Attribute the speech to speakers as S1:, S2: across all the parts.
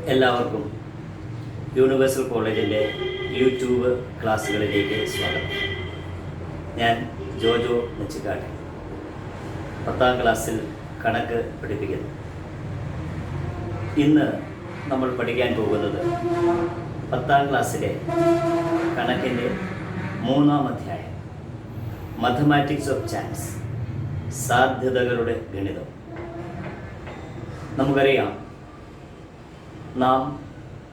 S1: എല്ലാവർക്കും യൂണിവേഴ്സൽ കോളേജിൻ്റെ യൂട്യൂബ് ക്ലാസ്സുകളിലേക്ക് സ്വാഗതം. ഞാൻ ജോജോ നെച്ചിക്കാട്ട്, 10ാം ക്ലാസ്സിൽ കണക്ക് പഠിപ്പിക്കുന്നു. ഇന്ന് നമ്മൾ പഠിക്കാൻ പോകുന്നത് 10ാം ക്ലാസ്സിലെ കണക്കിൻ്റെ 3ാം അധ്യായം, മാത്തമാറ്റിക്സ് ഓഫ് ചാൻസ്, സാധ്യതകളുടെ ഗണിതം. നമുക്കറിയാം, നാം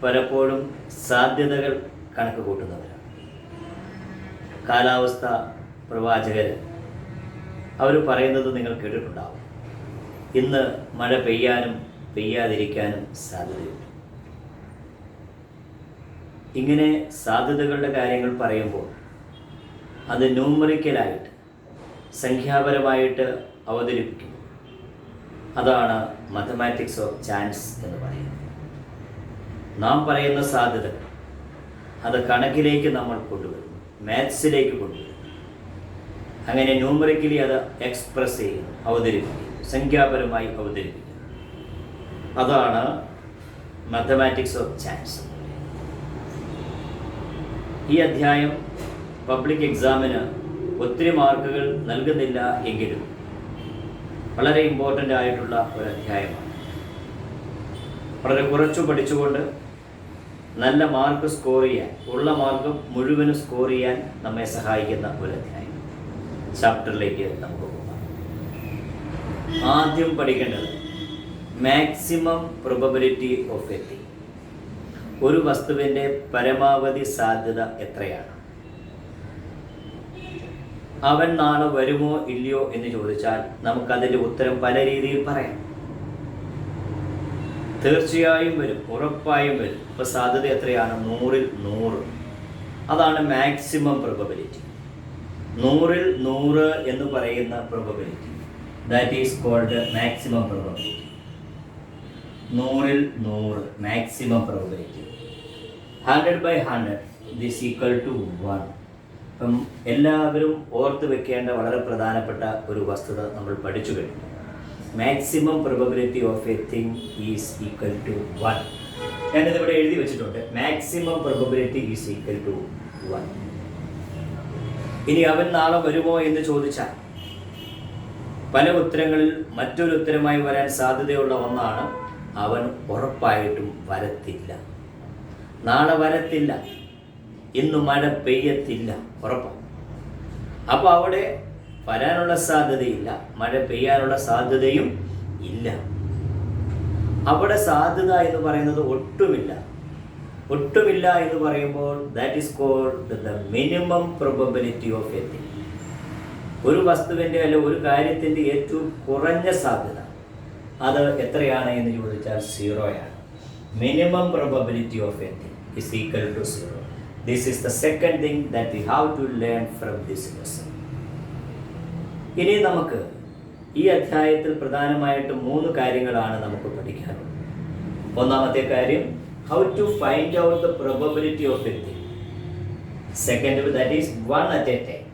S1: പലപ്പോഴും സാധ്യതകൾ കണക്ക് കൂട്ടുന്നവരാണ്. കാലാവസ്ഥ പ്രവാചകർ അവർ പറയുന്നത് നിങ്ങൾ കേട്ടിട്ടുണ്ടാവും. ഇന്ന് മഴ പെയ്യാനും പെയ്യാതിരിക്കാനും സാധ്യതയുണ്ട്. ഇങ്ങനെ സാധ്യതകളുടെ കാര്യങ്ങൾ പറയുമ്പോൾ അത് ന്യൂമറിക്കലായിട്ട്, സംഖ്യാപരമായിട്ട് അവതരിപ്പിക്കുന്നു. അതാണ് മാത്തമാറ്റിക്സ് ഓഫ് ചാൻസ് എന്ന് പറയുന്നത്. നാം പറയുന്ന സാധ്യതകൾ അത് കണക്കിലേക്ക് നമ്മൾ കൊണ്ടുവരുന്നു, മാത്സിലേക്ക് കൊണ്ടുവരുന്നു. അങ്ങനെ ന്യൂമറിക്കലി അത് എക്സ്പ്രസ് ചെയ്യുന്നു, അവതരിപ്പിക്കുന്നു, സംഖ്യാപരമായി അവതരിപ്പിക്കുന്നു. അതാണ് മാത്തമാറ്റിക്സ് ഓഫ് ചാൻസ്. ഈ അധ്യായം പബ്ലിക് എക്സാമിന് ഒത്തിരി മാർക്കുകൾ നൽകുന്നില്ല എങ്കിലും വളരെ ഇമ്പോർട്ടൻ്റ് ആയിട്ടുള്ള ഒരു അധ്യായമാണ്. വളരെ കുറച്ചു പഠിച്ചുകൊണ്ട് നല്ല മാർക്ക് സ്കോർ ചെയ്യാൻ, ഉള്ള മാർക്ക് മുഴുവനും സ്കോർ ചെയ്യാൻ നമ്മെ സഹായിക്കുന്ന ഒരു അധ്യായം. ചാപ്റ്ററിലേക്ക് നമുക്ക് പോകാം. ആദ്യം പഠിക്കേണ്ടത് maximum probability of a thing. ഒരു വസ്തുവിൻ്റെ പരമാവധി സാധ്യത എത്രയാണ്? അവൻ നാളെ വരുമോ ഇല്ലയോ എന്ന് ചോദിച്ചാൽ നമുക്കതിൻ്റെ ഉത്തരം പല രീതിയിൽ പറയാം. തീർച്ചയായും വരും, ഉറപ്പായും വരും. ഇപ്പോൾ സാധ്യത എത്രയാണ്? 100ൽ 100. അതാണ് മാക്സിമം പ്രോബബിലിറ്റി. 100ൽ 100 എന്ന് പറയുന്ന probability, that is called maximum probability. 100ൽ 100 maximum probability. 100/100 this equal to 1. അപ്പം എല്ലാവരും ഓർത്ത് വെക്കേണ്ട വളരെ പ്രധാനപ്പെട്ട ഒരു വസ്തുത നമ്മൾ പഠിച്ചു കഴിഞ്ഞു. Maximum probability of a thing is equal to 1. ഞാനിതിവിടെ എഴുതി വെച്ചിട്ടുണ്ട്. Maximum probability is equal to 1. ഇനി അവൻ നാളെ വരുമോ എന്ന് ചോദിച്ചാൽ പല ഉത്തരങ്ങളിൽ മറ്റൊരു ഉത്തരമായി വരാൻ സാധ്യതയുള്ള ഒന്നാണ് അവൻ ഉറപ്പായിട്ടും വരത്തില്ല. നാളെ വരത്തില്ല, ഇന്ന് മഴ പെയ്യത്തില്ല, ഉറപ്പാണ്. അപ്പോൾ അവിടെ വരാനുള്ള സാധ്യതയില്ല, മഴ പെയ്യാനുള്ള സാധ്യതയും ഇല്ല. അവിടെ സാധ്യത എന്ന് പറയുന്നത് ഒട്ടുമില്ല. ഒട്ടുമില്ല എന്ന് പറയുമ്പോൾ that is called the minimum probability of a thing. ഒരു വസ്തുവിൻ്റെ അല്ലെ ഒരു കാര്യത്തിൻ്റെ ഏറ്റവും കുറഞ്ഞ സാധ്യത അത് എത്രയാണ് എന്ന് ചോദിച്ചാൽ 0 minimum probability of a thing is equal to 0. This is the second thing that we have to learn from this lesson. ഇനി നമുക്ക് ഈ അധ്യായത്തിൽ പ്രധാനമായിട്ട് 3 കാര്യങ്ങളാണ് നമുക്ക് പഠിക്കാനുള്ളത്. ഒന്നാമത്തെ കാര്യം, how to find out the probability of a thing. Second, that is 1 at a time.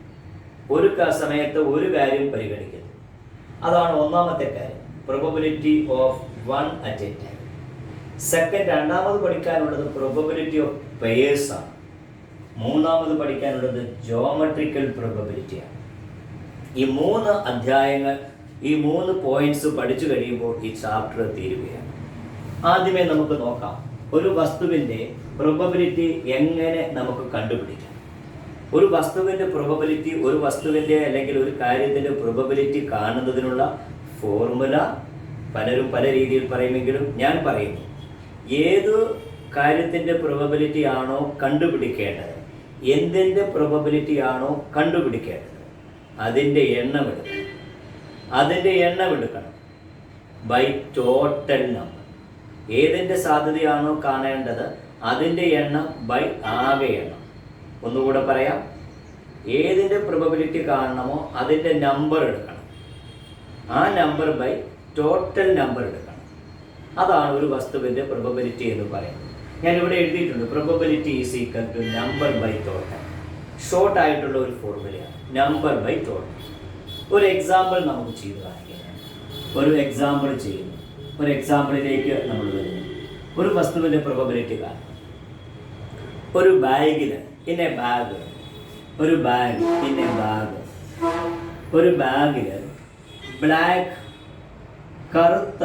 S1: ഒരു സമയത്ത് ഒരു കാര്യം പരിഗണിക്കുന്നു. അതാണ് ഒന്നാമത്തെ കാര്യം, probability of 1 at a time. Second, രണ്ടാമത് പഠിക്കാനുള്ളത് പ്രോബബിലിറ്റി ഓഫ് പെയേഴ്സ് ആണ്. മൂന്നാമത് പഠിക്കാനുള്ളത് ജോമെട്രിക്കൽ പ്രോബബിലിറ്റിയാണ്. ഈ 3 അധ്യായങ്ങൾ, ഈ 3 പോയിന്റ്സ് പഠിച്ചു കഴിയുമ്പോൾ ഈ ചാപ്റ്റർ തീരുകയാണ്. ആദ്യമേ നമുക്ക് നോക്കാം, ഒരു വസ്തുവിൻ്റെ പ്രോബബിലിറ്റി എങ്ങനെ നമുക്ക് കണ്ടുപിടിക്കാം. ഒരു വസ്തുവിൻ്റെ പ്രോബബിലിറ്റി, ഒരു വസ്തുവിൻ്റെ അല്ലെങ്കിൽ ഒരു കാര്യത്തിൻ്റെ പ്രോബബിലിറ്റി കാണുന്നതിനുള്ള ഫോർമുല പലരും പല രീതിയിൽ പറയുമെങ്കിലും ഞാൻ പറയുന്നു, ഏത് കാര്യത്തിൻ്റെ പ്രോബബിലിറ്റി ആണോ കണ്ടുപിടിക്കേണ്ടത്, എന്തിൻ്റെ പ്രോബബിലിറ്റി ആണോ കണ്ടുപിടിക്കേണ്ടത്, അതിൻ്റെ എണ്ണം എടുക്കണം ബൈ ടോട്ടൽ നമ്പർ. ഏതിൻ്റെ സാധ്യതയാണോ കാണേണ്ടത് അതിൻ്റെ എണ്ണം ബൈ ആകെ എണ്ണം. ഒന്നുകൂടെ പറയാം, ഏതിൻ്റെ പ്രോബബിലിറ്റി കാണണമോ അതിൻ്റെ നമ്പർ എടുക്കണം, ആ നമ്പർ ബൈ ടോട്ടൽ നമ്പർ എടുക്കണം. അതാണ് ഒരു വസ്തുവിൻ്റെ പ്രോബബിലിറ്റി എന്ന് പറയുന്നത്. ഞാനിവിടെ എഴുതിയിട്ടുണ്ട്, probability is equal to number by total. Short ആയിട്ടുള്ള ഒരു ഫോർമുലയാണ്. Number by total. ഒരു എക്സാമ്പിൾ നമുക്ക് ചെയ്ത് കാണിക്കാം. ഒരു എക്സാമ്പിൾ ചെയ്യുന്നു. ഒരു എക്സാമ്പിളിലേക്ക് നമ്മൾ വരുന്നു. ഒരു വസ്തുവിൻ്റെ പ്രോബബിലിറ്റി കാണും. ഒരു ബാഗിൽ ഇൻ എ ബാഗ്, ഒരു ബാഗ് ഇൻ എ ബാഗ്, ഒരു ബാഗിൽ ബ്ലാക്ക് കറുത്ത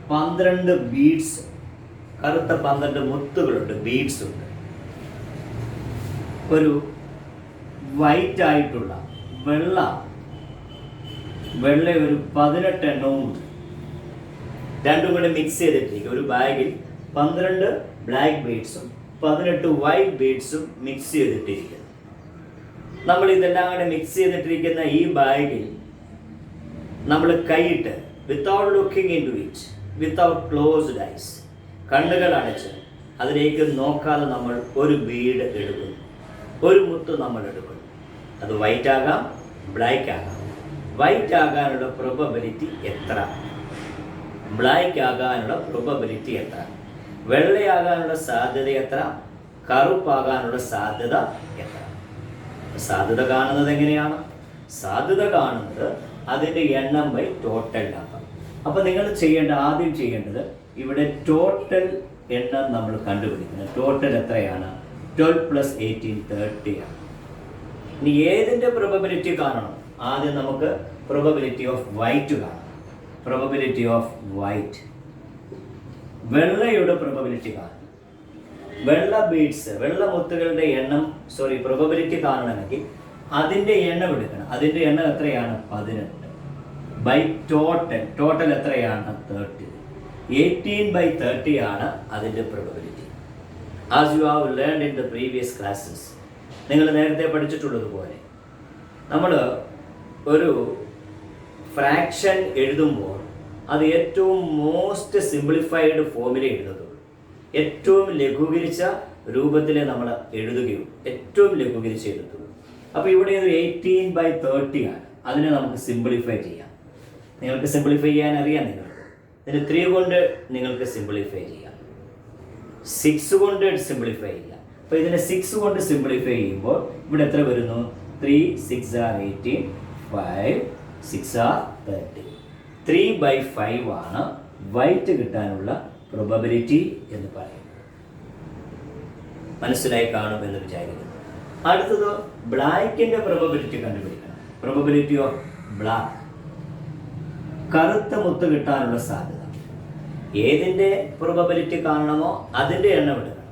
S1: 12 ബീഡ്സ്, കറുത്ത 12 മുത്തുകളുണ്ട്, ബീഡ്സ് ഉണ്ട്. ഒരു വൈറ്റ് ആയിട്ടുള്ള വെള്ള ഒരു 18 എണ്ണവും ഉണ്ട്. രണ്ടും കൂടെ മിക്സ് ചെയ്തിട്ടിരിക്കും. ഒരു ബാഗിൽ 12 ബ്ലാക്ക് ബീഡ്സും 18 വൈറ്റ് ബീഡ്സും മിക്സ് ചെയ്തിട്ടിരിക്കുന്നു. നമ്മൾ ഇതെല്ലാം കൂടെ മിക്സ് ചെയ്തിട്ടിരിക്കുന്ന ഈ ബാഗിൽ നമ്മൾ കൈയിട്ട് without looking into it, without closed eyes, കണ്ണുകൾ അടച്ച് അതിലേക്ക് നോക്കാതെ നമ്മൾ ഒരു ബീഡ് എടുക്കുന്നു, ഒരു മുത്ത് നമ്മൾ എടുക്കുന്നു. അത് വൈറ്റ് ആകാം, ബ്ലാക്ക് ആകാം. വൈറ്റ് ആകാനുള്ള പ്രോബബിലിറ്റി എത്ര? ബ്ലാക്ക് ആകാനുള്ള പ്രോബബിലിറ്റി എത്ര? വെള്ളയാകാനുള്ള സാധ്യത എത്ര? കറുപ്പാകാനുള്ള സാധ്യത എത്ര? സാധ്യത കാണുന്നത് എങ്ങനെയാണ്? സാധ്യത കാണുന്നത് അതിൻ്റെ എണ്ണം ബൈ ടോട്ടൽ നമ്പർ. അപ്പോൾ നിങ്ങൾ ആദ്യം ചെയ്യേണ്ടത് ഇവിടെ ടോട്ടൽ എണ്ണം നമ്മൾ കണ്ടുപിടിക്കുന്നത്. ടോട്ടൽ എത്രയാണ്? 12 + 18 30 ആണ്. ഇനി ഏതിൻ്റെ പ്രോബബിലിറ്റി കാണണം? ആദ്യം നമുക്ക് പ്രോബബിലിറ്റി ഓഫ് വൈറ്റ് കാണാം. പ്രോബബിലിറ്റി ഓഫ് വൈറ്റ്, വെള്ളയുടെ പ്രോബബിലിറ്റി കാണാം. വെള്ള ബീഡ്സ്, വെള്ള മുത്തുകളുടെ പ്രോബബിലിറ്റി കാണണമെങ്കിൽ അതിൻ്റെ എണ്ണം എടുക്കണം. അതിൻ്റെ എണ്ണം എത്രയാണ്? 18 ബൈ ടോട്ടൽ എത്രയാണ്? 30. 18/30 ആണ് അതിൻ്റെ probability. As you have learned in the previous classes, നിങ്ങൾ നേരത്തെ പഠിച്ചിട്ടുള്ളതുപോലെ നമ്മൾ ഒരു ഫ്രാക്ഷൻ എഴുതുമ്പോൾ അത് ഏറ്റവും മോസ്റ്റ് സിംപ്ലിഫൈഡ് ഫോമിൽ എഴുതുള്ളൂ. ഏറ്റവും ലഘൂകരിച്ച രൂപത്തിലെ നമ്മൾ എഴുതുകയുള്ളൂ, ഏറ്റവും ലഘൂകരിച്ച് എഴുതുള്ളൂ. അപ്പോൾ ഇവിടെ ഒരു 18/30 ആണ്. അതിനെ നമുക്ക് സിംപ്ലിഫൈ ചെയ്യാം. നിങ്ങൾക്ക് സിംപ്ലിഫൈ ചെയ്യാൻ അറിയാം. ഇതിന് 3 കൊണ്ട് നിങ്ങൾക്ക് സിംപ്ലിഫൈ ചെയ്യാം, 6 കൊണ്ട് സിംപ്ലിഫൈ ചെയ്യാം. അപ്പോൾ ഇതിനെ 6 കൊണ്ട് സിംപ്ലിഫൈ ചെയ്യുമ്പോൾ ഇവിടെ എത്ര വരുന്നു? 3 6 are 18, 5 6 are 30. 3/5 ആണ് വൈറ്റ് കിട്ടാനുള്ള പ്രോബബിലിറ്റി എന്ന് പറയുന്നത്. മനസ്സിലായി കാണുമെന്ന് വിചാരിക്കുന്നു. അടുത്തത് ബ്ലാക്കിൻ്റെ പ്രോബബിലിറ്റി കണ്ടുപിടിക്കണം. പ്രോബബിലിറ്റി ഓഫ് ബ്ലാക്ക്, കറുത്ത മുത്ത് കിട്ടാനുള്ള സാധ്യത. ഏതിൻ്റെ പ്രോബബിലിറ്റി കാണണമോ അതിൻ്റെ എണ്ണം എടുക്കണം.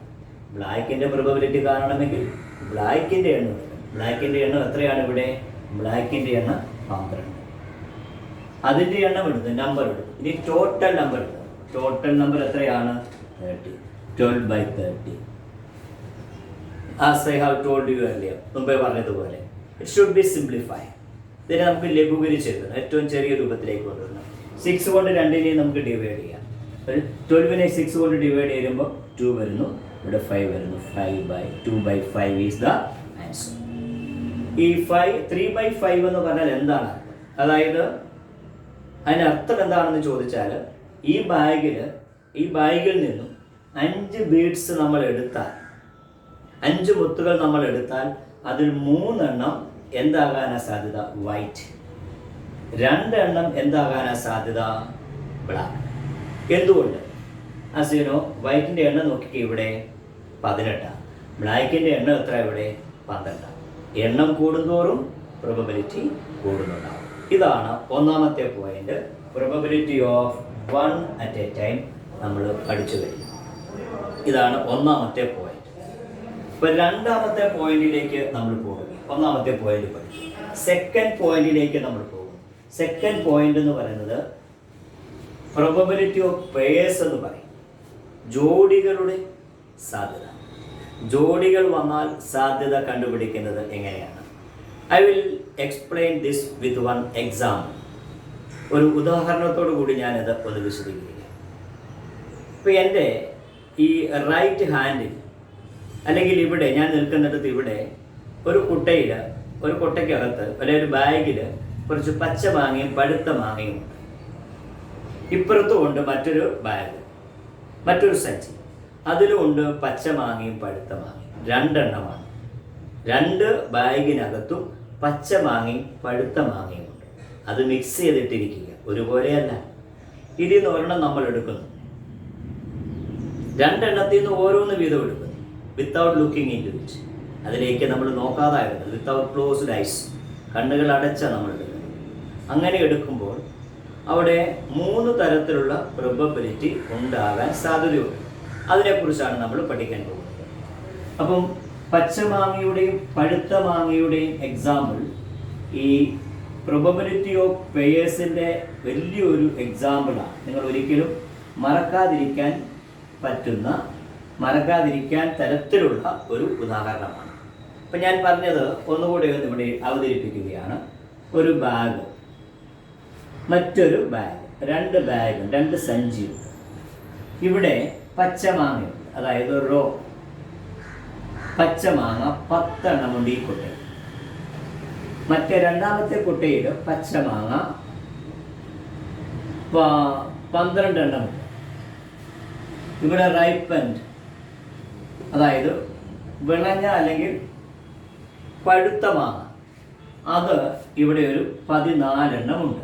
S1: ബ്ലാക്കിൻ്റെ പ്രോബബിലിറ്റി കാണണമെങ്കിൽ ബ്ലാക്കിൻ്റെ എണ്ണം എടുക്കണം. ബ്ലാക്കിൻ്റെ എണ്ണം എത്രയാണ് ഇവിടെ? ബ്ലാക്കിൻ്റെ എണ്ണം 12. അതിൻ്റെ എണ്ണം എടുത്ത് നമ്പർ എടുക്കും. ഇനി ടോട്ടൽ നമ്പർ എടുക്കും. ടോട്ടൽ നമ്പർ എത്രയാണ്? 30. 12/30. As I have told you earlier, മുമ്പേ പറഞ്ഞതുപോലെ ഇറ്റ് ഷുഡ് ബി സിംപ്ലിഫൈ. ഇതിനെ നമുക്ക് ലഘൂകരിച്ചെടുക്കണം, ഏറ്റവും ചെറിയ രൂപത്തിലേക്ക് കൊണ്ടുവരണം. 6 കൊണ്ട് 2നെയും നമുക്ക് ഡിവൈഡ് ചെയ്യാം. 12നെ 6 കൊണ്ട് ഡിവൈഡ് ചെയ്യുമ്പോൾ 2 വരുന്നു, ഇവിടെ 5 വരുന്നു. 2/5 ഈസ് ദ ആൻസർ. ഈ 3/5 എന്ന് പറഞ്ഞാൽ എന്താണ്? അതായത് അതിനർത്ഥം എന്താണെന്ന് ചോദിച്ചാൽ ഈ ബാഗിൽ നിന്നും 5 ബീഡ്സ് നമ്മൾ എടുത്താൽ, 5 മുത്തുകൾ നമ്മൾ എടുത്താൽ അതിൽ 3 എണ്ണം എന്താകാനാ സാധ്യത? വൈറ്റ്. 2 എണ്ണം എന്താകാനാ സാധ്യത? ബ്ലാക്ക്. എന്തുകൊണ്ട്? അസീനോ വൈറ്റിൻ്റെ എണ്ണം നോക്കിക്കേ, ഇവിടെ 18. ബ്ലാക്കിൻ്റെ എണ്ണം എത്ര? ഇവിടെ 12. എണ്ണം കൂടുന്തോറും പ്രോബബിലിറ്റി കൂടുന്നുണ്ടാവും. ഇതാണ് ഒന്നാമത്തെ point. Probability of 1 at a time നമ്മൾ പഠിച്ചു കഴിഞ്ഞു. ഇതാണ് ഒന്നാമത്തെ പോയിന്റ്. ഇപ്പോൾ രണ്ടാമത്തെ പോയിന്റിലേക്ക് നമ്മൾ പോകും. ഒന്നാമത്തെ പോയിന്റ് പഠിച്ചു. സെക്കൻഡ് പോയിന്റിലേക്ക് നമ്മൾ പോകും. സെക്കൻഡ് പോയിന്റ് എന്ന് പറയുന്നത് പ്രോബബിലിറ്റി ഓഫ് പെയേഴ്സ് എന്ന് പറയും. ജോഡികളുടെ സാധ്യത. ജോഡികൾ വന്നാൽ സാധ്യത കണ്ടുപിടിക്കുന്നത് എങ്ങനെയാണ്? I will explain this with one example. ഒരു ഉദാഹരണത്തോടു കൂടി ഞാനത് ഒന്ന് വിശദീകരിക്കാം. ഇപ്പോൾ എൻ്റെ ഈ റൈറ്റ് ഹാൻഡിൽ, അല്ലെങ്കിൽ ഇവിടെ ഞാൻ നിൽക്കുന്നിടത്ത് ഇവിടെ ഒരു കൊട്ടയ്ക്കകത്ത് അല്ലെങ്കിൽ ഒരു ബാഗിൽ കുറച്ച് പച്ച മാങ്ങയും പഴുത്ത മാങ്ങയും ഉണ്ട്. ഇപ്പുറത്തുമുണ്ട് മറ്റൊരു ബാഗ്, മറ്റൊരു സഞ്ചി. അതിലുമുണ്ട് പച്ച മാങ്ങയും പഴുത്ത മാങ്ങയും. 2 എണ്ണമാണ്. 2 ബാഗിനകത്തും പച്ച മാങ്ങയും പഴുത്ത മാങ്ങയും ഉണ്ട്. അത് മിക്സ് ചെയ്തിട്ടിരിക്കുക, ഒരുപോലെയല്ല. ഇതിൽ നിന്ന് ഒരെണ്ണം നമ്മൾ എടുക്കുന്നു, രണ്ടെണ്ണത്തിൽ നിന്ന് ഓരോന്ന് വീതം എടുക്കുന്നു, without looking into it. അതിലേക്ക് നമ്മൾ നോക്കാതായിരുന്നു, വിത്തൗട്ട് ക്ലോസ്ഡ് ഐസ്, കണ്ണുകൾ അടച്ച നമ്മൾ എടുക്കുന്നത്. അങ്ങനെ എടുക്കുമ്പോൾ അവിടെ 3 തരത്തിലുള്ള പ്രോബബിലിറ്റി ഉണ്ടാകാൻ സാധ്യതയുണ്ട്. അതിനെക്കുറിച്ചാണ് നമ്മൾ പഠിക്കാൻ പോകുന്നത്. അപ്പം പച്ചമാങ്ങയുടെയും പഴുത്ത മാങ്ങയുടെയും എക്സാമ്പിൾ ഈ പ്രോബബിലിറ്റി ഓഫ് പെയേഴ്സിൻ്റെ വലിയൊരു എക്സാമ്പിളാണ്. നിങ്ങൾ ഒരിക്കലും മറക്കാതിരിക്കാൻ തരത്തിലുള്ള ഒരു ഉദാഹരണമാണ്. അപ്പം ഞാൻ പറഞ്ഞത് ഒന്നുകൂടെ ഇവിടെ അവതരിപ്പിക്കുകയാണ്. ഒരു ബാഗ്, മറ്റൊരു ബാഗ്, 2 ബാഗും 2 സഞ്ചിയും. ഇവിടെ പച്ചമാങ്ങയുണ്ട്, അതായത് റോ പച്ചമാങ്ങ 10 എണ്ണമുണ്ട് ഈ കുട്ടയിൽ. മറ്റേ രണ്ടാമത്തെ കുട്ടയിൽ പച്ചമാങ്ങ 12 എണ്ണമുണ്ട്. ഇവിടെ റൈപ്പൻഡ്, അതായത് വിളഞ്ഞ അല്ലെങ്കിൽ പഴുത്ത മാങ്ങ, അത് ഇവിടെ ഒരു 14 എണ്ണമുണ്ട്.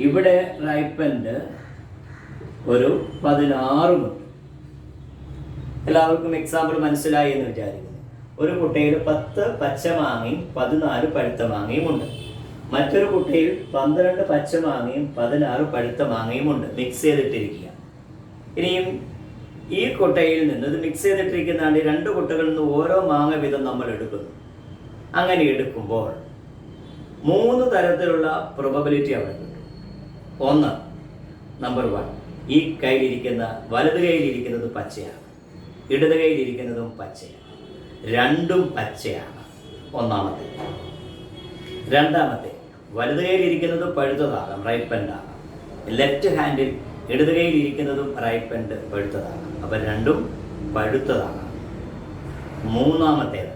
S1: ഇവിടെ റൈപ്പൻഡ് ഒരു 16 എല്ലാവർക്കും എക്സാമ്പിൾ മനസ്സിലായി എന്ന് വിചാരിക്കുന്നു. ഒരു കുട്ടയിൽ 10 പച്ചമാങ്ങയും 14 പഴുത്ത മാങ്ങയും ഉണ്ട്. മറ്റൊരു കുട്ടയിൽ 12 പച്ചമാങ്ങയും 16 പഴുത്ത മാങ്ങയും ഉണ്ട്, മിക്സ് ചെയ്തിട്ടിരിക്കുക. ഇനിയും ഈ കുട്ടയിൽ നിന്ന് ഇത് മിക്സ് ചെയ്തിട്ടിരിക്കുന്നതാണ് 2 കുട്ടകളിൽ നിന്ന് ഓരോ മാങ്ങ വീതം നമ്മൾ എടുക്കുന്നു. അങ്ങനെ എടുക്കുമ്പോൾ 3 തരത്തിലുള്ള പ്രോബബിലിറ്റി അവിടെ കിട്ടും. ഒന്ന്, നമ്പർ 1, ഈ കയ്യിലിരിക്കുന്ന വലത് കയ്യിലിരിക്കുന്നത് പച്ചയാണ്, ഇടത് കയ്യിലിരിക്കുന്നതും പച്ചയാണ്, രണ്ടും പച്ചയാണ്. ഒന്നാമത്തെ. രണ്ടാമത്തെ, വലത് കയ്യിലിരിക്കുന്നത് പഴുത്തതാകാം, റൈപ്പൻഡ് ആകാം. ലെഫ്റ്റ് ഹാൻഡിൽ ഇടത് കയ്യിലിരിക്കുന്നതും റൈപ്പൻഡ് പഴുത്തതാകാം, അപ്പം രണ്ടും പഴുത്തതാകാം. മൂന്നാമത്തേത്,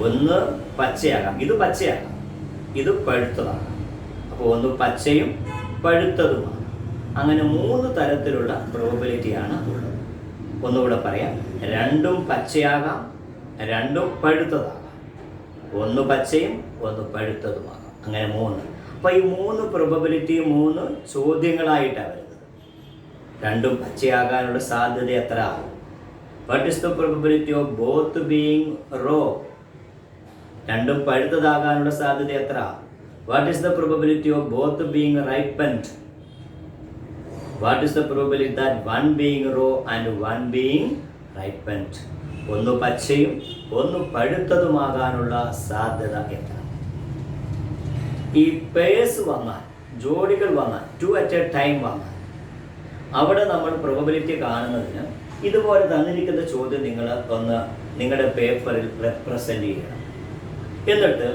S1: ഒന്ന് പച്ചയാകാം, ഇത് പച്ചയാകാം, ഇത് പഴുത്തതാകാം. അപ്പോൾ ഒന്ന് പച്ചയും പഴുത്തതുമാണ്. അങ്ങനെ 3 തരത്തിലുള്ള പ്രോബബിലിറ്റിയാണ് ഉള്ളത്. ഒന്നുകൂടെ പറയാം, രണ്ടും പച്ചയാകാം, രണ്ടും പഴുത്തതാകാം, ഒന്ന് പച്ചയും ഒന്ന് പഴുത്തതുമാകാം. അങ്ങനെ 3. അപ്പോൾ ഈ 3 പ്രോബബിലിറ്റി 3 ചോദ്യങ്ങളായിട്ടാണ് വരുന്നത്. രണ്ടും പച്ചയാകാനുള്ള സാധ്യത എത്ര? What is the probability of both being raw? രണ്ടും പഴുത്തതാകാനുള്ള സാധ്യത എത്ര? What is the probability of both being ripened? What is the probability that one being raw and one being ripened? ഒന്ന് പച്ചയും ഒന്ന് പഴുത്തതുമാകാനുള്ള സാധ്യത എത്ര? ഈ പേഴ്സ് വന്നാൽ, ജോഡികൾ വന്നാൽ, 2 at a time വന്നാൽ, അവിടെ നമ്മൾ പ്രോബബിലിറ്റി കാണുന്നതിന് ഇതുപോലെ തന്നിരിക്കുന്ന ചോദ്യം നിങ്ങൾ ഒന്ന് നിങ്ങളുടെ പേപ്പറിൽ റെപ്രസെൻ്റ് ചെയ്യണം. എന്നിട്ട്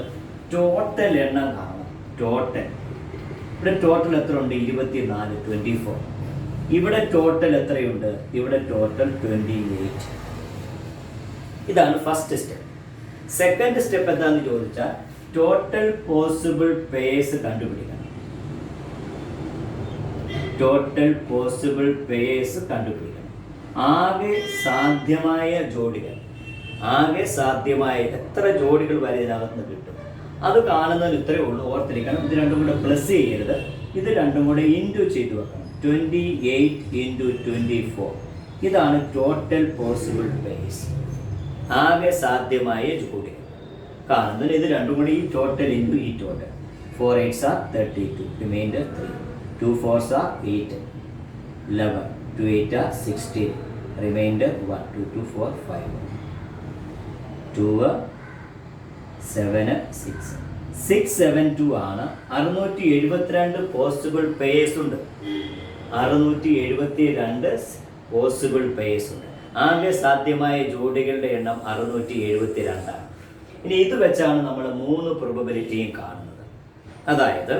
S1: ടോട്ടൽ എണ്ണം കാണണം. ടോട്ടൽ ഇവിടെ ടോട്ടൽ എത്ര ഉണ്ട്? 24, 24. ഇവിടെ ടോട്ടൽ എത്രയുണ്ട്? ഇവിടെ ടോട്ടൽ 28. ഇതാണ് ഫസ്റ്റ് സ്റ്റെപ്പ്. സെക്കൻഡ് സ്റ്റെപ്പ് എന്താണെന്ന് ചോദിച്ചാൽ ടോട്ടൽ പോസിബിൾ പേഴ്സ് കണ്ടുപിടിക്കണം. ടോട്ടൽ പോസിബിൾ പേഴ്സ് കണ്ടുപിടിക്കണം. ആകെ സാധ്യമായ ജോഡികൾ, ആകെ സാധ്യമായ എത്ര ജോഡികൾ വരെ ഇതിനകത്ത് കിട്ടും, അത് കാണുന്നതിന് ഇത്രയേ ഉള്ളൂ. ഓർത്തിരിക്കണം, ഇത് രണ്ടും കൂടെ പ്ലസ് ചെയ്യരുത്, ഇത് രണ്ടും കൂടെ ഇൻറ്റു ചെയ്ത് വെക്കണം. 28 × 24. ഇതാണ് ടോട്ടൽ പോസിബിൾ പേഴ്സ്, ആകെ സാധ്യമായ ജോഡികൾ കാണുന്നതിന് ഇത് രണ്ടും കൂടി ഈ ടോട്ടൽ ഇൻറ്റു ഈ total. 4 8s are 32, reminder 3. 2 4s are 8, 11. 2 8 are 16, reminder 1. 2 2 4 5, 2 7 6. 672 ആണ്. 672 പോസിബിൾ പേഴ്സ് ഉണ്ട്. 672 പോസിബിൾ പേഴ്സ് ഉണ്ട്. ആകെ സാധ്യമായ ജോഡികളുടെ എണ്ണം 672 ആണ്. ഇനി ഇത് വെച്ചാണ് നമ്മൾ 3 പ്രോബബിലിറ്റിയും കാണുന്നത്. അതായത്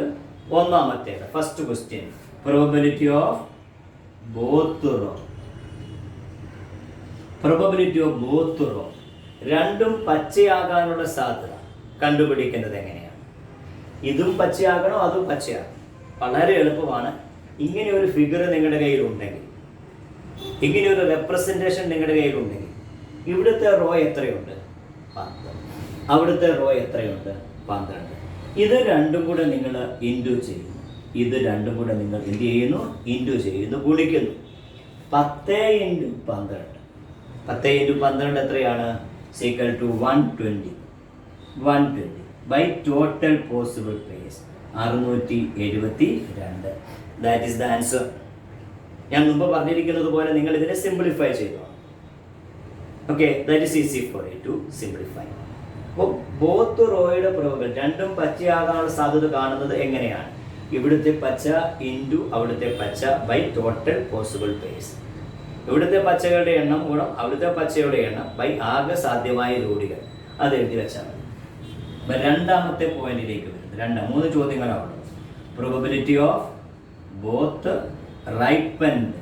S1: ഒന്നാമത്തേത്, first question, probability of both raw. Probability of both raw, രണ്ടും പച്ചയാകാനുള്ള സാധ്യത കണ്ടുപിടിക്കുന്നത് എങ്ങനെയാണ്? ഇതും പച്ചയാകണോ അതും പച്ചയാകണം? വളരെ എളുപ്പമാണ്. ഇങ്ങനെ ഒരു ഫിഗർ നിങ്ങളുടെ കയ്യിലുണ്ടെങ്കിൽ, ഇങ്ങനെ ഒരു റെപ്രസെൻറ്റേഷൻ നിങ്ങളുടെ കയ്യിലുണ്ടെങ്കിൽ, ഇവിടുത്തെ റോ എത്രയുണ്ട്? 10. അവിടുത്തെ റോ എത്രയുണ്ട്? 12. ഇത് രണ്ടും കൂടെ നിങ്ങൾ ഇൻറ്റു ചെയ്യുന്നു. ഇത് രണ്ടും കൂടെ നിങ്ങൾ എന്ത് ചെയ്യുന്നു? ഇൻറ്റു ചെയ്യുന്നു, ഗുണിക്കുന്നു. 10 × 12. 10 × 12 എത്രയാണ്? Equal to 120. 120 by total possible pace 672. That is the answer. ഞാൻ മുമ്പ് പറഞ്ഞിരിക്കുന്നത് പോലെ നിങ്ങൾ ഇതിനെ സിംപ്ലിഫൈ ചെയ്തോ. Okay, that is easy for you to simplify. അപ്പോൾ ബോത്ത് റോയുടെ പ്രോബബിലിറ്റി രണ്ടും പച്ചയാകാനുള്ള സാധ്യത കാണുന്നത് എങ്ങനെയാണ്? ഇവിടുത്തെ പച്ച ഇൻറ്റു അവിടുത്തെ പച്ച ബൈ ടോട്ടൽ പോസിബിൾ പേസ്. ഇവിടുത്തെ പച്ചകളുടെ എണ്ണം ഗുണം അവിടുത്തെ പച്ചയുടെ എണ്ണം ബൈ ആകെ സാധ്യമായ ജോഡികൾ. അത് എഴുതി വെച്ചാൽ മതി. അപ്പം രണ്ടാമത്തെ പോയിന്റിലേക്ക് വരുന്നത് 3 ചോദ്യങ്ങളാണ്. പ്രോബബിലിറ്റി ഓഫ് ബോത്ത് റൈപ്പൻഡ്,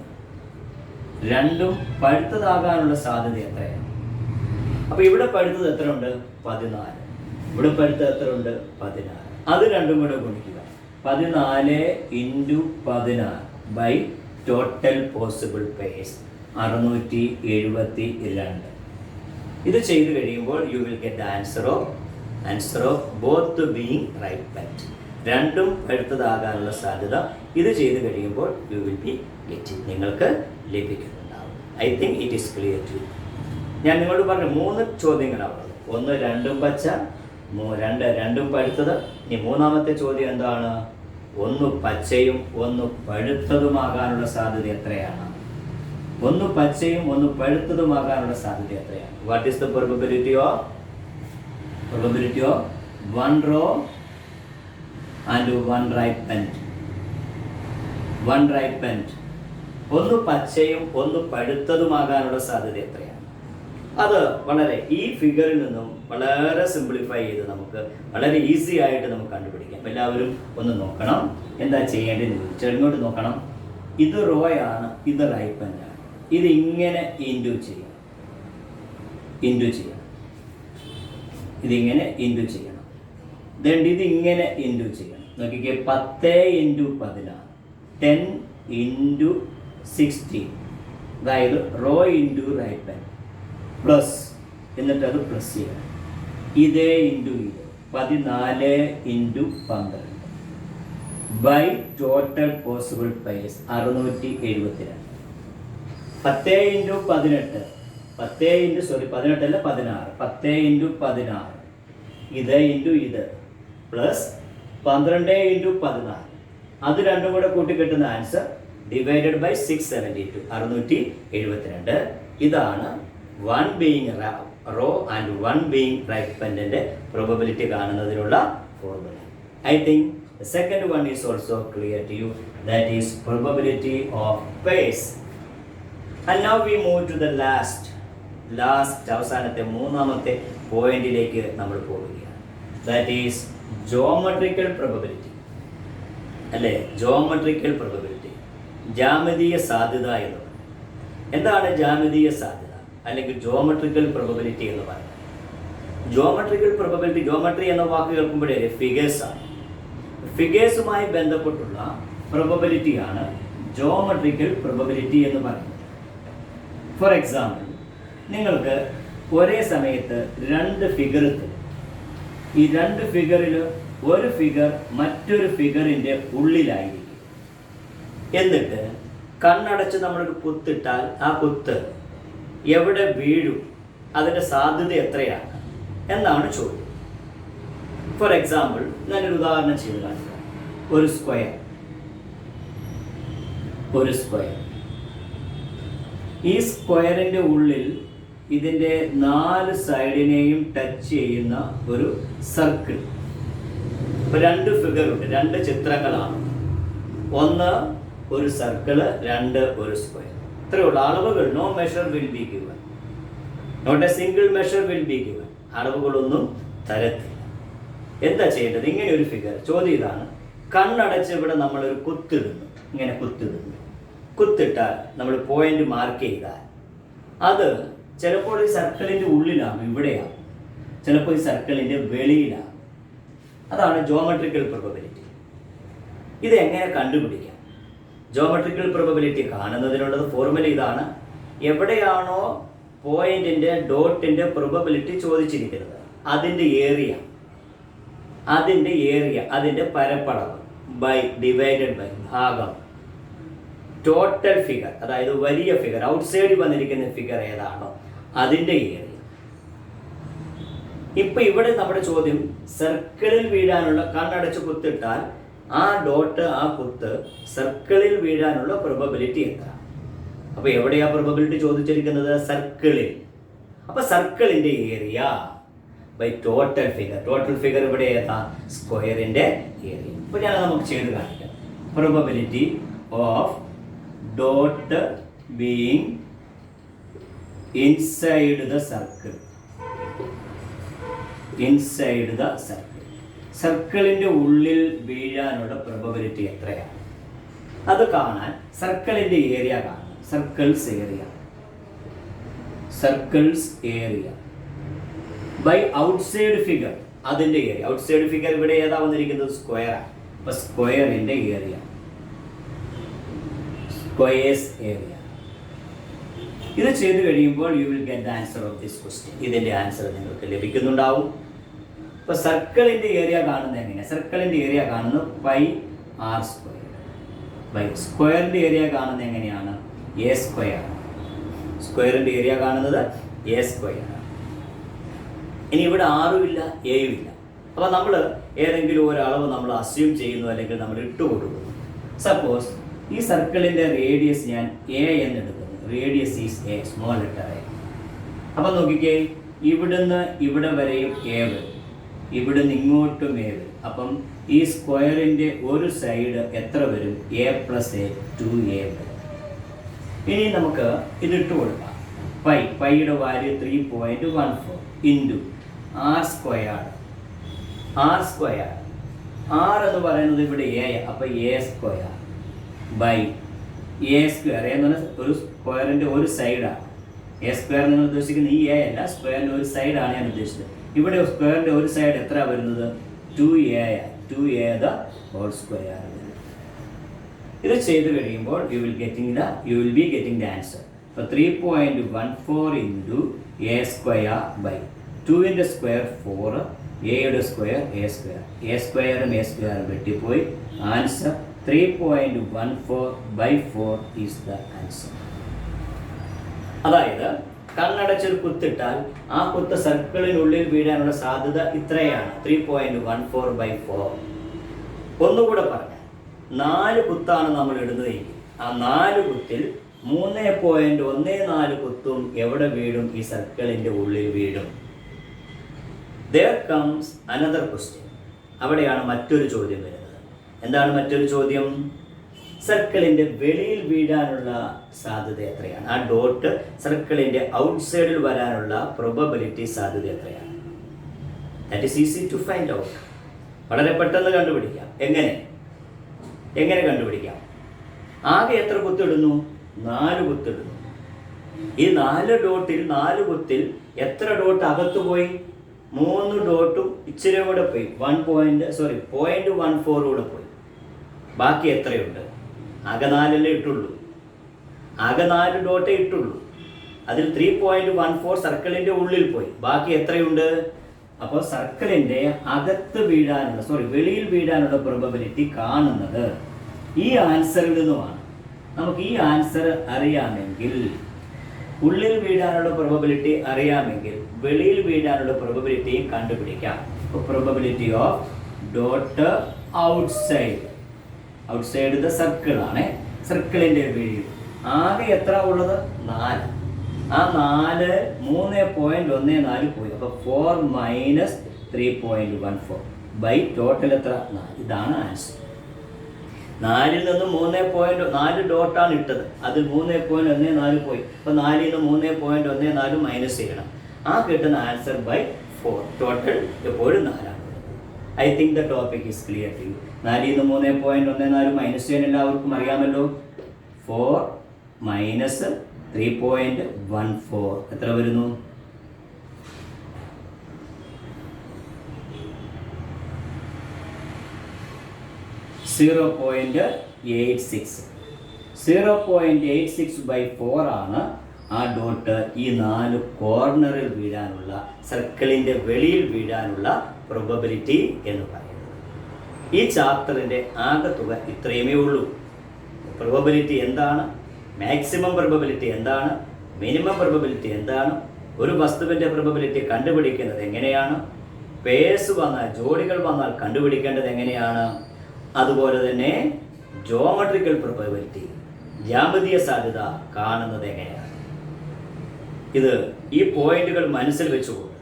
S1: രണ്ടും പഴുത്തതാകാനുള്ള സാധ്യത എത്രയാണ്? അപ്പോൾ ഇവിടെ പഴുത്തത് എത്ര ഉണ്ട്? 14. ഇവിടെ പഴുത്തത് എത്ര ഉണ്ട്? 16. അത് രണ്ടും കൂടെ ഗുണിക്കുക. 14 × 16 ബൈ ടോട്ടൽ പോസിബിൾ പേസ് 672. ഇത് ചെയ്ത് കഴിയുമ്പോൾ you will get the answer of both being ripened, രണ്ടും പഴുത്തതാകാനുള്ള സാധ്യത ഇത് ചെയ്ത് കഴിയുമ്പോൾ യു വിൽ ബി ഗെറ്റിംഗ്, നിങ്ങൾക്ക് ലഭിക്കുന്നുണ്ടാവും. I think it is clear to. ഞാൻ നിങ്ങളോട് പറഞ്ഞു 3 ചോദ്യങ്ങളാണ്. 1 രണ്ടും പച്ച, 2 രണ്ടും പഴുത്തത്. ഇനി മൂന്നാമത്തെ ചോദ്യം എന്താണ്? 1 പച്ചയും 1 പഴുത്തതുമാകാനുള്ള സാധ്യത എത്രയാണ്? 1 പച്ചയും 1 പഴുത്തതുമാകാനുള്ള സാധ്യത എത്രയാണ്? What is the probability of 1 raw and 1 ripened? 1 ripened, 1 പച്ചയും 1 പഴുത്തതുമാകാനുള്ള സാധ്യത എത്രയാണ്? അത് വളരെ ഈ ഫിഗറിൽ നിന്നും വളരെ സിംപ്ലിഫൈ ചെയ്ത് നമുക്ക് വളരെ ഈസി ആയിട്ട് നമുക്ക് കണ്ടുപിടിക്കാം. എല്ലാവരും ഒന്ന് നോക്കണം എന്താ ചെയ്യേണ്ടതെന്ന് ചോദിച്ചാൽ ഇങ്ങോട്ട് നോക്കണം. ഇത് റോയാണ്, ഇത് റൈപ്പൻ്റ് ആണ്. ഇത് ഇങ്ങനെ ഇൻറ്റു ചെയ്യണം, ഇതിങ്ങനെ ഇൻറ്റു ചെയ്യണം. ഇത് ഇങ്ങനെ ഇൻറ്റു ചെയ്യണം. നോക്കിക്കേ, 10 × 16, 10 × 16, അതായത് റോ ഇൻറ്റു റൈപ്പൻ പ്ലസ്, എന്നിട്ട് അത് പ്ലസ് ചെയ്യണം. ഇതേ ഇൻറ്റു ഇത് 14 × 12 ബൈ ടോട്ടൽ പോസിബിൾ പേസ് 672. 10 × 18, 18 അല്ല 16, 10 × 16 ഇത് ഇൻറ്റു ഇത് പ്ലസ് 12 × 14, അത് രണ്ടും കൂടെ കൂട്ടിക്കിട്ടുന്ന ആൻസർ ഡിവൈഡഡ് ബൈ 672, 672. ഇതാണ് 1 ബീയിങ് റോ ആൻഡ് 1 ബീയിങ് റൈപ്പൻഡിൻ്റെ പ്രോബബിലിറ്റി കാണുന്നതിനുള്ള formula. I think the second one is also clear to you, that is probability of pairs. And now we move to the last അവസാനത്തെ മൂന്നാമത്തെ പോയിന്റിലേക്ക് നമ്മൾ പോവുകയാണ്. That is geometrical probability, അല്ലേ? Geometrical probability, ജാമിതീയ സാധ്യത എന്ന് പറയുന്നത്. എന്താണ് ജാമിതീയ സാധ്യത അല്ലെങ്കിൽ ജോമെട്രിക്കൽ പ്രോബബിലിറ്റി എന്ന് പറയുന്നത്? ജോമെട്രിക്കൽ പ്രോബബിലിറ്റി, ജോമെട്രി എന്ന വാക്ക് കേൾക്കുമ്പോഴേ ഫിഗേഴ്സാണ്. ഫിഗേഴ്സുമായി ബന്ധപ്പെട്ടുള്ള പ്രോബബിലിറ്റിയാണ് ജോമെട്രിക്കൽ പ്രോബബിലിറ്റി എന്ന് പറയുന്നത്. ഫോർ എക്സാമ്പിൾ, നിങ്ങൾക്ക് ഒരേ സമയത്ത് 2 ഫിഗർ തരും. ഈ 2 ഫിഗറിൽ ഒരു ഫിഗർ മറ്റൊരു ഫിഗറിൻ്റെ ഉള്ളിലായിരിക്കും. എന്നിട്ട് കണ്ണടച്ച് നമ്മളൊരു കുത്തിട്ടാൽ ആ കുത്ത് എവിടെ വീഴും, അതിൻ്റെ സാധ്യത എത്രയാണ് എന്നാണ് ചോദ്യം. ഫോർ എക്സാമ്പിൾ, ഞാനൊരു ഉദാഹരണം ചെയ്ത് കാണിക്കാം. ഒരു സ്ക്വയർ, ഈ സ്ക്വയറിൻ്റെ ഉള്ളിൽ ഇതിൻ്റെ 4 സൈഡിനെയും ടച്ച് ചെയ്യുന്ന ഒരു സർക്കിൾ. ഇപ്പോൾ 2 ഫിഗറുണ്ട്, 2 ചിത്രങ്ങളാണ്. 1 ഒരു സർക്കിള്, 2 ഒരു സ്ക്വയർ. ഇത്രയുള്ള അളവുകൾ, no measure will be given, not a single measure will be given. അളവുകളൊന്നും തരത്തില്ല. എന്താ ചെയ്യേണ്ടത്? ഇങ്ങനെ ഒരു ഫിഗർ, ചോദ്യം ഇതാണ്. കണ്ണടച്ച് ഇവിടെ നമ്മളൊരു കുത്തിടുന്നു, ഇങ്ങനെ കുത്തിട്ടാൽ നമ്മൾ പോയിന്റ് മാർക്ക് ചെയ്താൽ അത് ചിലപ്പോൾ ഈ സർക്കിളിൻ്റെ ഉള്ളിലാകും, ഇവിടെയാകും, ചിലപ്പോൾ ഈ സർക്കിളിൻ്റെ വെളിയിലാകും. അതാണ് ജോമെട്രിക്കൽ പ്രോബബിലിറ്റി. ഇത് എങ്ങനെ കണ്ടുപിടിക്കാം? ജോമെട്രിക്കൽ പ്രോബബിലിറ്റി കാണുന്നതിനുള്ളത് ഫോർമുല ഇതാണ്. എവിടെയാണോ പോയിന്റിൻ്റെ ഡോട്ടിൻ്റെ പ്രോബബിലിറ്റി ചോദിച്ചിരിക്കുന്നത് അതിൻ്റെ ഏരിയ, അതിൻ്റെ ഏരിയ, അതിൻ്റെ പരപ്പളവ് ഡിവൈഡഡ് ബൈ ഭാഗം ടോട്ടൽ ഫിഗർ, അതായത് വലിയ ഫിഗർ, ഔട്ട്സൈഡിൽ വന്നിരിക്കുന്ന ഫിഗർ ഏതാണോ അതിൻ്റെ ഏരിയ. ഇപ്പൊ ഇവിടെ നമ്മുടെ ചോദ്യം സർക്കിളിൽ വീഴാനുള്ള, കണ്ണടച്ച് കുത്തിട്ടാൽ ആ ഡോട്ട്, ആ കുത്ത് സർക്കിളിൽ വീഴാനുള്ള പ്രോബബിലിറ്റി എത്ര? അപ്പൊ എവിടെയാ പ്രോബബിലിറ്റി ചോദിച്ചിരിക്കുന്നത്? സർക്കിളിൽ. അപ്പൊ സർക്കിളിന്റെ area by total figure. Total figure ഇവിടെ ഏതാ? സ്ക്വയറിന്റെ ഏരിയ. അപ്പൊ ഞാൻ നമുക്ക് ചെയ്ത് കാണിക്കാം. Probability of dot being inside the circle. Inside the circle. സർക്കിളിന്റെ ഉള്ളിൽ വീഴാനുള്ള പ്രോബബിലിറ്റി എത്രയാണ്? അത് കാണാൻ സർക്കിളിന്റെ ഏരിയ കാണണം. Circles area, circles area by outside figure, അതിന്റെ ഏരിയ. ഔട്ട്സൈഡ് ഫിഗർ ഇവിടെ ഏതാ വന്നിരിക്കുന്നത്? സ്ക്വയറാണ്. അപ്പൊ സ്ക്വയറിന്റെ ഏരിയ, സ്ക്വയേഴ്സ് ഏരിയ. ഇത് ചെയ്ത് കഴിയുമ്പോൾ you will get the answer of this question. ഇതിന്റെ ആൻസർ നിങ്ങൾക്ക് ലഭിക്കുന്നുണ്ടാവും. ഇപ്പൊ സർക്കിളിന്റെ ഏരിയ കാണുന്നത് എങ്ങനെയാണ്? സർക്കിളിന്റെ ഏരിയ കാണുന്നത് പൈ ആർ സ്ക്വയർ ബൈ സ്ക്വയറിന്റെ ഏരിയ കാണുന്നത് എങ്ങനെയാണ്? A square. സ്ക്വയറിന്റെ ഏരിയ കാണുന്നത് എ സ്ക്വയർ. ഇനി ഇവിടെ ആറും ഇല്ല, എയും ഇല്ല. അപ്പൊ നമ്മൾ ഏതെങ്കിലും ഒരളവ് നമ്മൾ അസ്യൂം ചെയ്യുന്നു, അല്ലെങ്കിൽ നമ്മൾ ഇട്ട് കൊടുക്കുന്നു. സപ്പോസ് ഈ സർക്കിളിന്റെ റേഡിയസ് ഞാൻ എ എന്ന് എടുക്കുന്നു. Radius is A, small letter A. അപ്പം നോക്കിക്കേ, ഇവിടുന്ന് ഇവിടെ വരെയും എ വരും, ഇവിടുന്ന് ഇങ്ങോട്ടും എ വരും. അപ്പം ഈ സ്ക്വയറിൻ്റെ ഒരു സൈഡ് എത്ര വരും? എ പ്ലസ് എ, 2a വരും. ഇനി നമുക്ക് ഇതിട്ട് കൊടുക്കാം. പൈയുടെ value 3.14 into R square. R square, R എന്ന് പറയുന്നത് ഇവിടെ എ, അപ്പം A square by A square. എന്ന് പറഞ്ഞാൽ ഒരു സ്ക്വയറിൻ്റെ ഒരു സൈഡാണ്. എ സ്ക്വയർ നിങ്ങൾ ഉദ്ദേശിക്കുന്നത് ഈ എ അല്ല, സ്ക്വയറിൻ്റെ ഒരു സൈഡാണ് ഞാൻ ഉദ്ദേശിച്ചത്. ഇവിടെ സ്ക്വയറിൻ്റെ ഒരു സൈഡ് എത്ര വരുന്നത്? 2a the whole square. ഇത് ചെയ്ത് കഴിയുമ്പോൾ you will be getting the answer. അപ്പോൾ 3.14 ഇൻറ്റു എ സ്ക്വയർ ബൈ 2ൻ്റെ സ്ക്വയർ 4, എയുടെ സ്ക്വയർ എ സ്ക്വയർ. എ സ്ക്വയറും എ സ്ക്വയറും വെട്ടിപ്പോയി. Answer 3.14/4 is the answer. അതായത് കണ്ണടച്ചൊരു കുത്തിട്ടാൽ ആ കുത്ത് സർക്കിളിനുള്ളിൽ വീഴാനുള്ള സാധ്യത ഇത്രയാണ്, 3.14/4. ഒന്നുകൂടെ പറഞ്ഞാൽ 4 കുത്താണ് നമ്മൾ ഇടുന്നതെങ്കിൽ ആ 4 കുത്തിൽ 3.14 കുത്തും എവിടെ വീഴും? ഈ സർക്കിളിൻ്റെ ഉള്ളിൽ വീഴും. There comes another question. അവിടെയാണ് മറ്റൊരു ചോദ്യം വരുന്നത്. എന്താണ് മറ്റൊരു ചോദ്യം? സർക്കിളിൻ്റെ വെളിയിൽ വീഴാനുള്ള സാധ്യത എത്രയാണ്? ആ ഡോട്ട് സർക്കിളിൻ്റെ ഔട്ട്സൈഡിൽ വരാനുള്ള പ്രോബബിലിറ്റി സാധ്യത എത്രയാണ്? That is easy to find out. വളരെ പെട്ടെന്ന് കണ്ടുപിടിക്കാം. എങ്ങനെ കണ്ടുപിടിക്കാം? ആകെ എത്ര കുത്തിടുന്നു? 4 കുത്തിടുന്നു. ഈ 4 ഡോട്ടിൽ 4 കുത്തിൽ എത്ര ഡോട്ട് അകത്ത് പോയി? 3 ഡോട്ടും ഇച്ചിരി കൂടെ പോയി, 0.14 കൂടെ പോയി. ബാക്കി എത്രയുണ്ട്? ആകെ 4 ഇട്ടുള്ളൂ. ആകെ 4 ഡോട്ടേ ഇട്ടുള്ളൂ. അതിൽ 3.14 സർക്കിളിൻ്റെ ഉള്ളിൽ പോയി. ബാക്കി എത്രയുണ്ട്? അപ്പോൾ സർക്കിളിൻ്റെ അകത്ത് വെളിയിൽ വീഴാനുള്ള പ്രോബബിലിറ്റി കാണുന്നത് ഈ ആൻസറിൽ നിന്നുമാണ്. നമുക്ക് ഈ ആൻസർ അറിയാമെങ്കിൽ, ഉള്ളിൽ വീഴാനുള്ള പ്രോബബിലിറ്റി അറിയാമെങ്കിൽ വെളിയിൽ വീഴാനുള്ള പ്രോബബിലിറ്റിയും കണ്ടുപിടിക്കാം. അപ്പോൾ probability of dot outside the സർക്കിളാണ്. സർക്കിളിൻ്റെ വെളിയിൽ ആകെ എത്ര ഉള്ളത്? 4. ആ 4 3.14 പോയി. അപ്പോൾ 4 മൈനസ് 3.14 ബൈ ടോട്ടൽ എത്ര? 4. ഇതാണ് ആൻസർ. 4ൽ നിന്ന് 3.4 ഡോട്ടാണ് ഇട്ടത്. അതിൽ 3.14 പോയി. അപ്പോൾ 4ൽ നിന്ന് 3.14 മൈനസ് ചെയ്യണം. ആ കിട്ടുന്ന ആൻസർ ബൈ 4. ടോട്ടൽ എപ്പോഴും 4 ആണ്. I think the topic is clear to you. 4ൽ നിന്ന് 3.14 മൈനസ് ചെയ്യാൻ എല്ലാവർക്കും അറിയാമല്ലോ. 4 മൈനസ് 3.14 എത്ര വരുന്നു? 0.86/4 ആണ് ആ ഡോട്ട് ഈ 4 കോർണറിൽ വീഴാനുള്ള, സർക്കിളിൻ്റെ വെളിയിൽ വീഴാനുള്ള പ്രോബബിലിറ്റി എന്ന് പറയുന്നത്. ഈ ചാപ്റ്ററിൻ്റെ ആകെത്തുക ഇത്രയുമേ ഉള്ളൂ. പ്രോബബിലിറ്റി എന്താണ്, മാക്സിമം പ്രോബബിലിറ്റി എന്താണ്, മിനിമം പ്രോബബിലിറ്റി എന്താണ്, ഒരു വസ്തുവിൻ്റെ പ്രോബബിലിറ്റി കണ്ടുപിടിക്കുന്നത് എങ്ങനെയാണ്, പേഴ്സ് വന്നാൽ ജോഡികൾ വന്നാൽ കണ്ടുപിടിക്കേണ്ടത് എങ്ങനെയാണ്, അതുപോലെ തന്നെ ജോമെട്രിക്കൽ പ്രോബബിലിറ്റി ജ്യാമിതീയ സാധ്യത കാണുന്നത് എങ്ങനെയാണ്. ഈ പോയിന്റുകൾ മനസ്സിൽ വെച്ചുകൊണ്ട്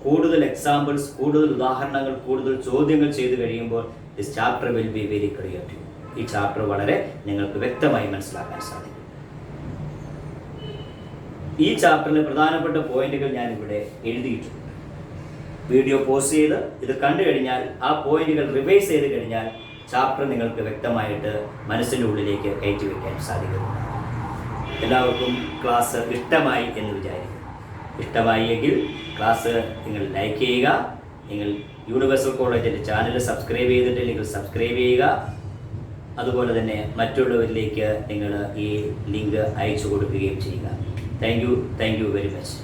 S1: കൂടുതൽ എക്സാമ്പിൾസ്, കൂടുതൽ ഉദാഹരണങ്ങൾ, കൂടുതൽ ചോദ്യങ്ങൾ ചെയ്തു കഴിയുമ്പോൾ this chapter will be very clear to you. ഈ ചാപ്റ്റർ വളരെ നിങ്ങൾക്ക് വ്യക്തമായി മനസ്സിലാക്കാൻ സാധിക്കും. ഈ ചാപ്റ്ററിലെ പ്രധാനപ്പെട്ട പോയിന്റുകൾ ഞാനിവിടെ എഴുതിയിട്ടുണ്ട്. വീഡിയോ പോസ് ചെയ്ത് ഇത് കണ്ടു കഴിഞ്ഞാൽ ആ പോയിന്റുകൾ റിവൈസ് ചെയ്ത് കഴിഞ്ഞാൽ ചാപ്റ്റർ നിങ്ങൾക്ക് വ്യക്തമായിട്ട് മനസ്സിൻ്റെ ഉള്ളിലേക്ക് കയറ്റി വയ്ക്കാൻ സാധിക്കുന്നു. എല്ലാവർക്കും ക്ലാസ് ഇഷ്ടമായി എന്ന് വിചാരിക്കുന്നു. ഇഷ്ടമായി എങ്കിൽ ക്ലാസ് നിങ്ങൾ ലൈക്ക് ചെയ്യുക. നിങ്ങൾ യൂണിവേഴ്സൽ കോളേജിൻ്റെ ചാനൽ സബ്സ്ക്രൈബ് ചെയ്തിട്ടില്ലെങ്കിൽ സബ്സ്ക്രൈബ് ചെയ്യുക. അതുപോലെ തന്നെ മറ്റുള്ളവരിലേക്ക് നിങ്ങൾ ഈ ലിങ്ക് അയച്ചു കൊടുക്കുകയും ചെയ്യുക. Thank you very much.